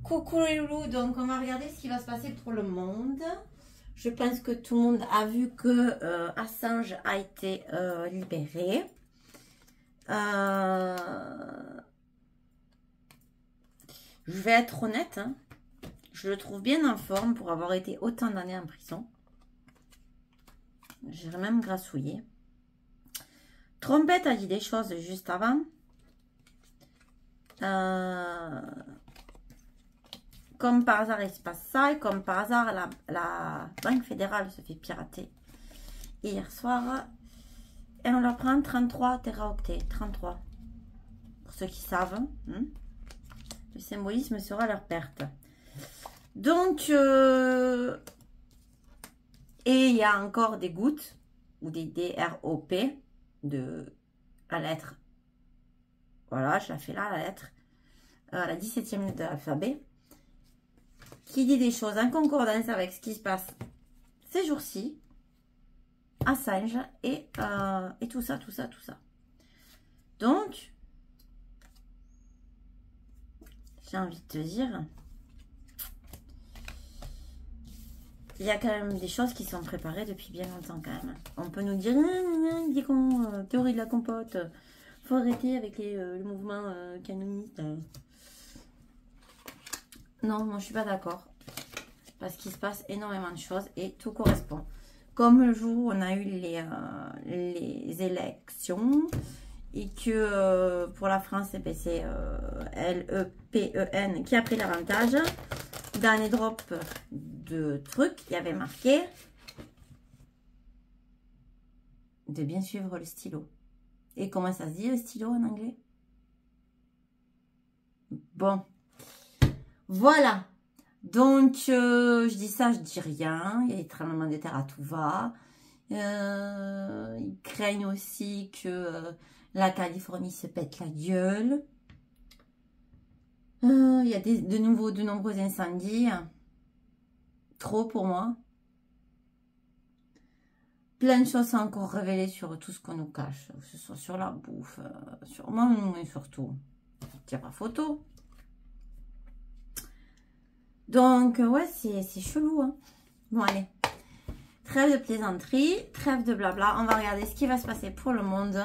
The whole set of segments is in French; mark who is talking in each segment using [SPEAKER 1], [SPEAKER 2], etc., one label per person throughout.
[SPEAKER 1] Coucou les loulous, donc on va regarder ce qui va se passer pour le monde. Je pense que tout le monde a vu que Assange a été libéré. Je vais être honnête, hein, je le trouve bien en forme pour avoir été autant d'années en prison. J'ai même grassouillé. Trompette a dit des choses juste avant. Comme par hasard, il se passe ça. Et comme par hasard, la Banque fédérale se fait pirater hier soir. Et on leur prend 33 téraoctets. 33. Pour ceux qui savent. Hein, le symbolisme sera leur perte. Donc, et il y a encore des gouttes. Ou des DROP. De la lettre. Voilà, je la fais là, la lettre. La 17e lettre de l'alphabet. Qui dit des choses en concordance avec ce qui se passe ces jours-ci, Assange et tout ça. Donc, j'ai envie de te dire, il y a quand même des choses qui sont préparées depuis bien longtemps quand même. On peut nous dire, théorie de la compote, faut arrêter avec le mouvement canoniste. Non, moi je suis pas d'accord. Parce qu'il se passe énormément de choses et tout correspond. Comme le jour où on a eu les élections et que pour la France, c'est LEPEN qui a pris l'avantage. Dans les drops de trucs, il y avait marqué de bien suivre le stylo. Et comment ça se dit le stylo en anglais? Bon. Voilà, donc je dis ça, je dis rien. Il y a des tremblements de terre à tout va. Ils craignent aussi que la Californie se pète la gueule. Il y a de nombreux incendies. Trop pour moi. Plein de choses sont encore révélées sur tout ce qu'on nous cache. Que ce soit sur la bouffe, sur moi et surtout. Tire pas photo. Donc, ouais, c'est chelou. Hein. Bon, allez. Trêve de plaisanterie, trêve de blabla. On va regarder ce qui va se passer pour le monde.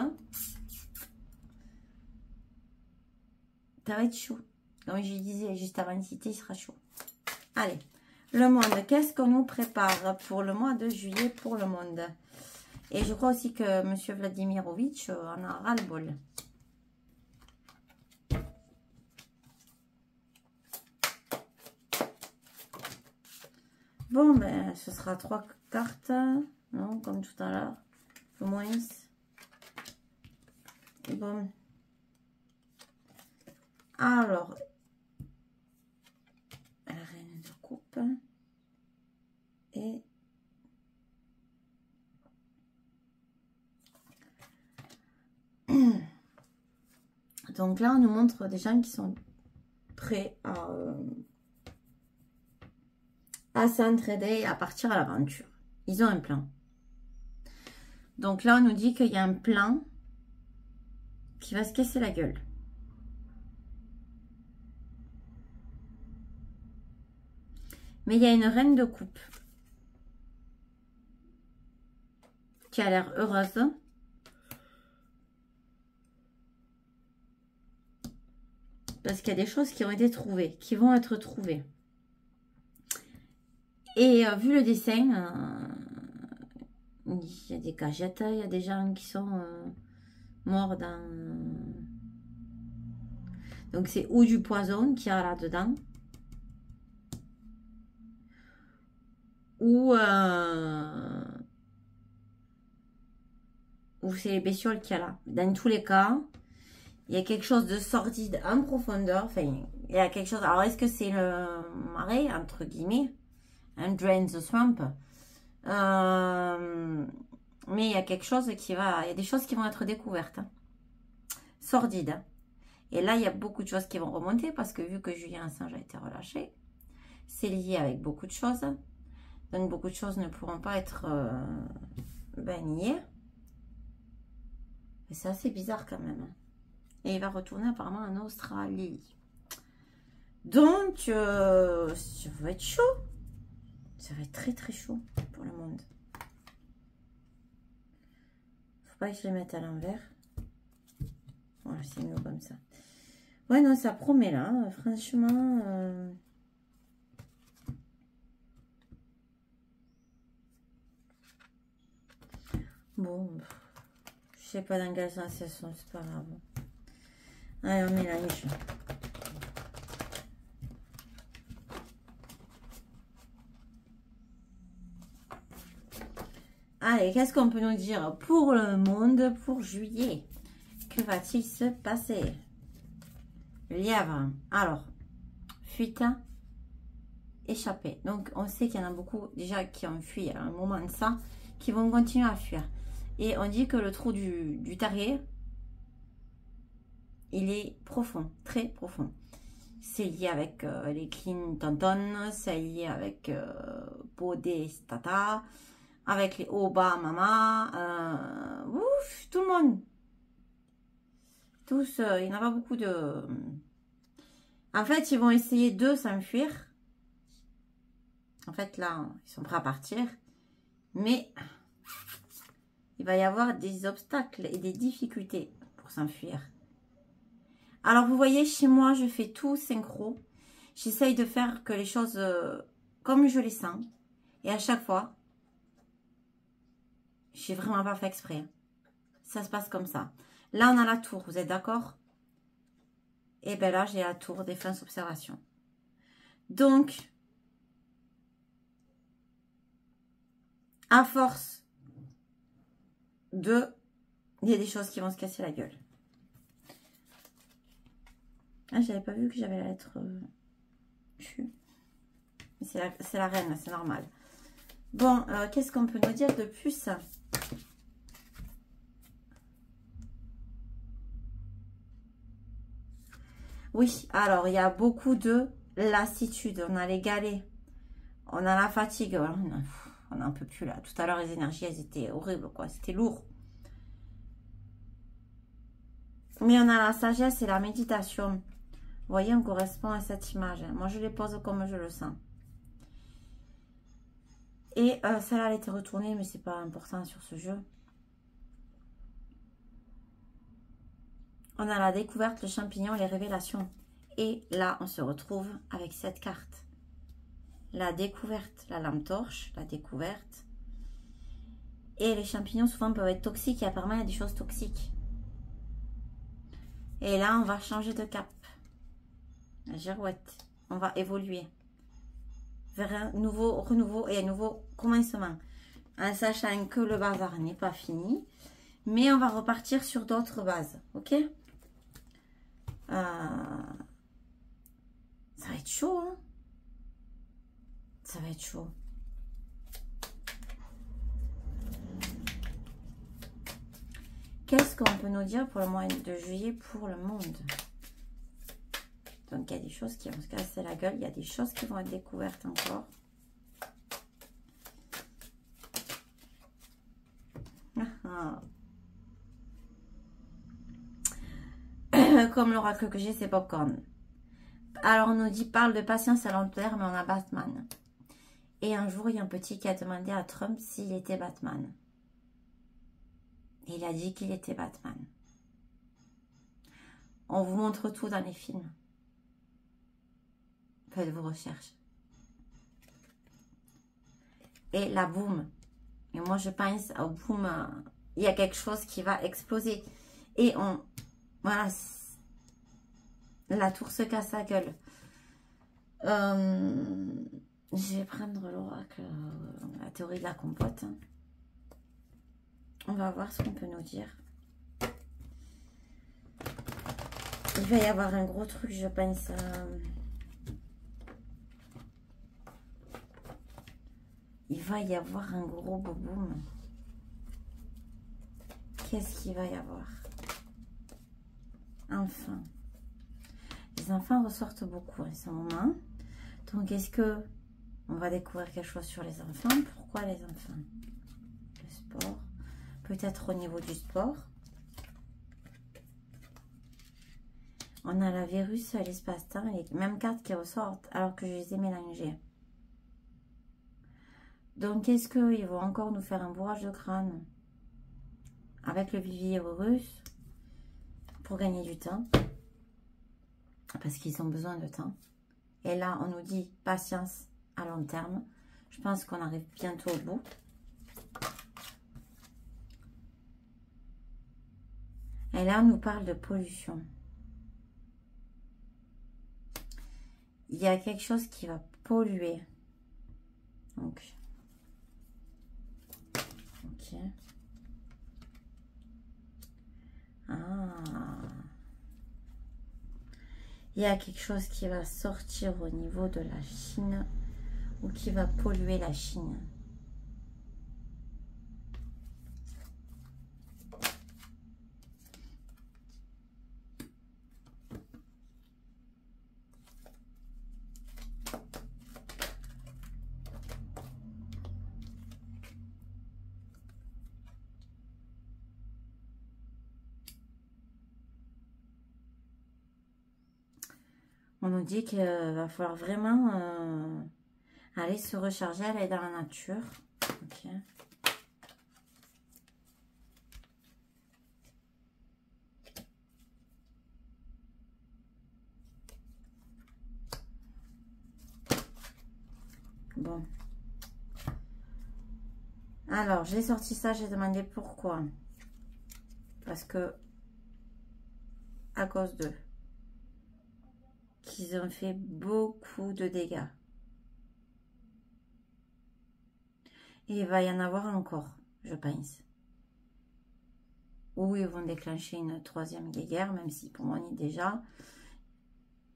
[SPEAKER 1] Ça va être chaud. Comme je disais juste avant de citer, il sera chaud. Allez. Le monde, qu'est-ce qu'on nous prépare pour le mois de juillet pour le monde? Et je crois aussi que M. Vladimirovitch en a ras-le-bol. Bon, ben, ce sera 3 cartes, non, comme tout à l'heure, au moins. Et bon. Alors, la reine de coupe. Et donc là, on nous montre des gens qui sont prêts à s'entraider, à partir à l'aventure. Ils ont un plan. Donc là, on nous dit qu'il y a un plan qui va se casser la gueule. Mais il y a une reine de coupe qui a l'air heureuse. Parce qu'il y a des choses qui ont été trouvées, qui vont être trouvées. Et vu le dessin, il y a des cagettes, il y a des gens qui sont morts dans... Donc c'est ou du poison qu'il y a là-dedans, ou c'est les bestioles qu'il y a là. Dans tous les cas, il y a quelque chose de sordide en profondeur. Enfin, il y a quelque chose... Alors, est-ce que c'est le marais, entre guillemets? Un drain the swamp. Mais il y a quelque chose qui va... Il y a des choses qui vont être découvertes. Hein. Sordides. Hein. Et là, il y a beaucoup de choses qui vont remonter parce que vu que Julian Assange a été relâché, c'est lié avec beaucoup de choses. Donc, beaucoup de choses ne pourront pas être bannies. Et c'est assez bizarre quand même. Et il va retourner apparemment en Australie. Donc, ça va être chaud. Ça va être très très chaud pour le monde. Faut pas que je les mette à l'envers. Voilà, c'est mieux comme ça. Ouais, non, ça promet là. Franchement. Bon, je sais pas dans quelle sens elles sont, c'est pas grave. Allez, on mélange. Allez, qu'est-ce qu'on peut nous dire pour le monde pour juillet? Que va-t-il se passer? Lièvre. Alors, fuite, échappée. Donc, on sait qu'il y en a beaucoup déjà qui ont fui à un moment de ça, qui vont continuer à fuir. Et on dit que le trou du terrier, il est profond, très profond. C'est lié avec les Clinton, c'est lié avec Podestata, avec les Obama, ouf, tout le monde. Tous, il n'y en a pas beaucoup de... En fait, ils vont essayer de s'enfuir. En fait, là, ils sont prêts à partir. Mais il va y avoir des obstacles et des difficultés pour s'enfuir. Alors, vous voyez, chez moi, je fais tout synchro. J'essaye de faire que les choses comme je les sens. Et à chaque fois, j'ai vraiment pas fait exprès. Ça se passe comme ça. Là, on a la tour, vous êtes d'accord? Et bien là, j'ai la tour défense observation. Donc, à force de... Il y a des choses qui vont se casser la gueule. Ah, j'avais pas vu que j'avais la lettre c'est la reine, c'est normal. Bon, qu'est-ce qu'on peut nous dire de plus? Oui, alors, il y a beaucoup de lassitude. On a les galets. On a la fatigue. On n'en peut plus, là. Tout à l'heure, les énergies, elles étaient horribles, quoi. C'était lourd. Mais on a la sagesse et la méditation. Vous voyez, on correspond à cette image. Moi, je les pose comme je le sens. Et celle-là, elle a été retournée, mais c'est pas important sur ce jeu. On a la découverte, le champignon, les révélations. Et là, on se retrouve avec cette carte. La découverte, la lampe torche, la découverte. Et les champignons, souvent, peuvent être toxiques. Et apparemment, il y a des choses toxiques. Et là, on va changer de cap. La girouette. On va évoluer vers un nouveau renouveau et un nouveau commencement. En sachant que le bazar n'est pas fini. Mais on va repartir sur d'autres bases. Ok? Ça va être chaud, hein? Ça va être chaud. Qu'est-ce qu'on peut nous dire pour le mois de juillet pour le monde? Donc, il y a des choses qui vont se casser la gueule. Il y a des choses qui vont être découvertes encore. Comme l'oracle que j'ai, c'est Popcorn. Alors, on nous dit, parle de patience à long terme, mais on a Batman. Et un jour, il y a un petit qui a demandé à Trump s'il était Batman. Et il a dit qu'il était Batman. On vous montre tout dans les films. Faites vos recherches. Et la boum. Et moi, je pense au boum. Il y a quelque chose qui va exploser. Et on... Voilà. La tour se casse la gueule. Je vais prendre l'oracle, la théorie de la compote. On va voir ce qu'on peut nous dire. Il va y avoir un gros truc, je pense. Il va y avoir un gros boum. Qu'est-ce qu'il va y avoir? Enfin. Les enfants ressortent beaucoup en ce moment. Donc, est-ce que on va découvrir quelque chose sur les enfants? Pourquoi les enfants? Le sport. Peut-être au niveau du sport. On a la virus, l'espace-temps et les mêmes cartes qui ressortent alors que je les ai mélangées. Donc, est-ce qu'ils vont encore nous faire un bourrage de crâne avec le virus pour gagner du temps? Parce qu'ils ont besoin de temps. Et là, on nous dit patience à long terme. Je pense qu'on arrive bientôt au bout. Et là, on nous parle de pollution. Il y a quelque chose qui va polluer. Donc, ok. Ah. Il y a quelque chose qui va sortir au niveau de la Chine ou qui va polluer la Chine. On nous dit qu'il va falloir vraiment aller se recharger, aller dans la nature. Ok. Bon. Alors, j'ai sorti ça, j'ai demandé pourquoi. Parce que, à cause d'eux, qu'ils ont fait beaucoup de dégâts. Et il va y en avoir encore, je pense. Ou ils vont déclencher une troisième guerre, même si pour moi on y est déjà.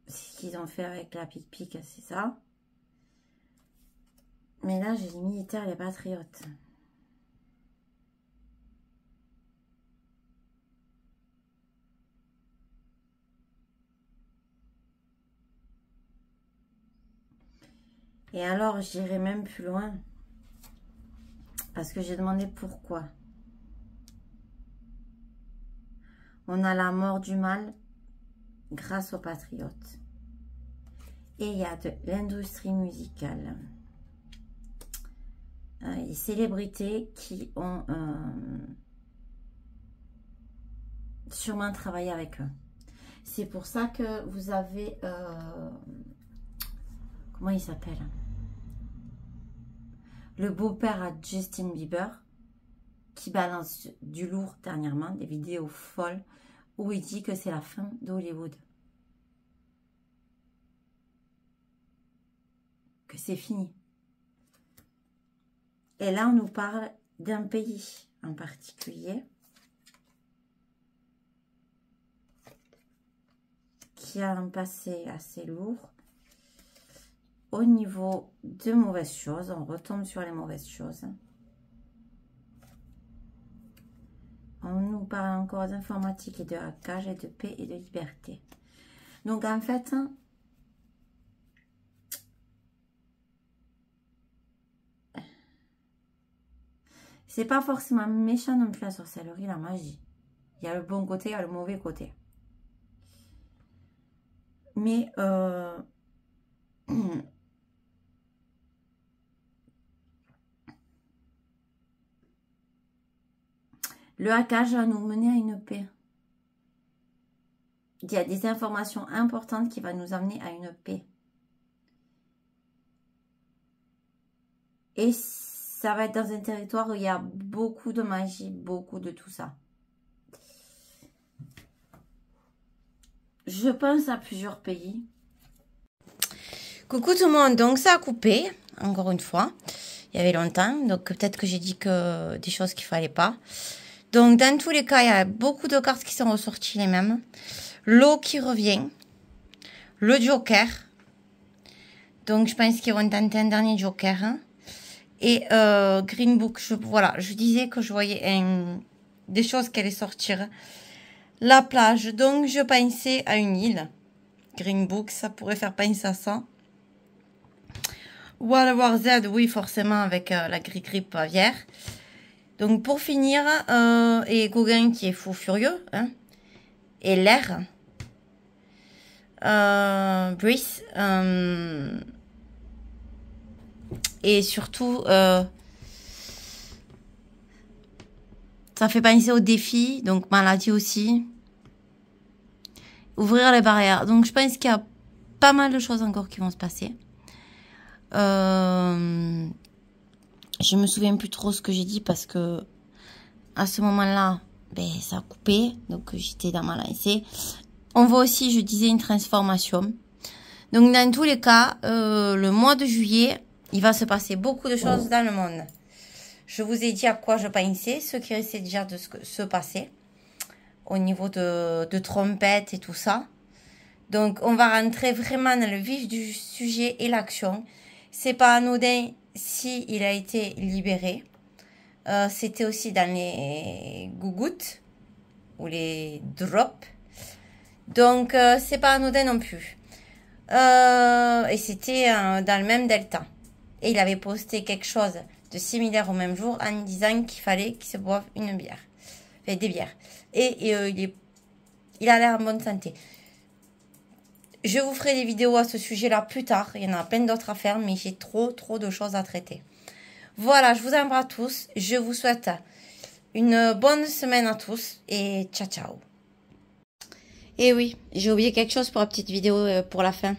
[SPEAKER 1] Ce qu'ils ont fait avec la pique-pique, c'est ça. Mais là, j'ai les militaires et les patriotes. Et alors, j'irai même plus loin. Parce que j'ai demandé pourquoi. On a la mort du mal grâce aux patriotes. Et il y a de l'industrie musicale. Les célébrités qui ont sûrement travaillé avec eux. C'est pour ça que vous avez... comment il s'appelle? Le beau-père à Justin Bieber qui balance du lourd dernièrement, des vidéos folles où il dit que c'est la fin d'Hollywood. Que c'est fini. Et là, on nous parle d'un pays en particulier qui a un passé assez lourd au niveau de mauvaises choses. On retombe sur les mauvaises choses. On nous parle encore d'informatique et de hackage et de paix et de liberté. Donc en fait, c'est pas forcément méchant non plus la sorcellerie, la magie. Il y a le bon côté, il y a le mauvais côté. Mais le hackage va nous mener à une paix. Il y a des informations importantes qui vont nous amener à une paix. Et ça va être dans un territoire où il y a beaucoup de magie, beaucoup de tout ça. Je pense à plusieurs pays. Coucou tout le monde, donc ça a coupé, encore une fois. Il y avait longtemps, donc peut-être que j'ai dit que des choses qu'il ne fallait pas. Donc dans tous les cas, il y a beaucoup de cartes qui sont ressorties les mêmes. L'eau qui revient. Le Joker. Donc je pense qu'ils vont tenter un dernier Joker. Hein. Et Green Book, voilà, je disais que je voyais des choses qui allaient sortir. La plage, donc je pensais à une île. Green Book, ça pourrait faire penser à ça. World War Z, oui, forcément, avec la grippe aviaire. Donc pour finir, et Gauguin qui est fou furieux, hein, et l'air. Breathe. Et surtout, ça fait penser au défi, donc maladie aussi. Ouvrir les barrières. Donc, je pense qu'il y a pas mal de choses encore qui vont se passer. Je me souviens plus trop ce que j'ai dit parce que à ce moment-là, ben, ça a coupé. Donc, j'étais dans ma lancée. On voit aussi, je disais, une transformation. Donc, dans tous les cas, le mois de juillet, il va se passer beaucoup de choses dans le monde. Je vous ai dit à quoi je pensais, ce qui risquait déjà de se passer au niveau de trompettes et tout ça. Donc, on va rentrer vraiment dans le vif du sujet et l'action. C'est pas anodin si il a été libéré. C'était aussi dans les gougouttes ou les drops. Donc, c'est pas anodin non plus. Et c'était dans le même delta. Et il avait posté quelque chose de similaire au même jour en disant qu'il fallait qu'il se boive une bière. Enfin, des bières. Et il a l'air en bonne santé. Je vous ferai des vidéos à ce sujet-là plus tard. Il y en a plein d'autres à faire, mais j'ai trop de choses à traiter. Voilà, je vous embrasse tous. Je vous souhaite une bonne semaine à tous et ciao, ciao. Et oui, j'ai oublié quelque chose pour la petite vidéo pour la fin.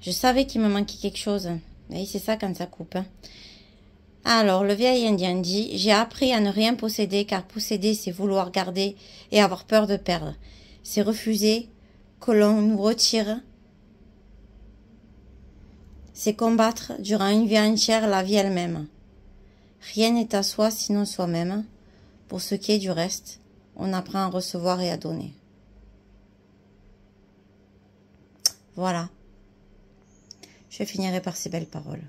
[SPEAKER 1] Je savais qu'il me manquait quelque chose. Et c'est ça quand ça coupe. Hein. Alors, le vieil indien dit, j'ai appris à ne rien posséder, car posséder, c'est vouloir garder et avoir peur de perdre. C'est refuser que l'on nous retire. C'est combattre durant une vie entière la vie elle-même. Rien n'est à soi sinon soi-même. Pour ce qui est du reste, on apprend à recevoir et à donner. Voilà. Je finirai par ces belles paroles.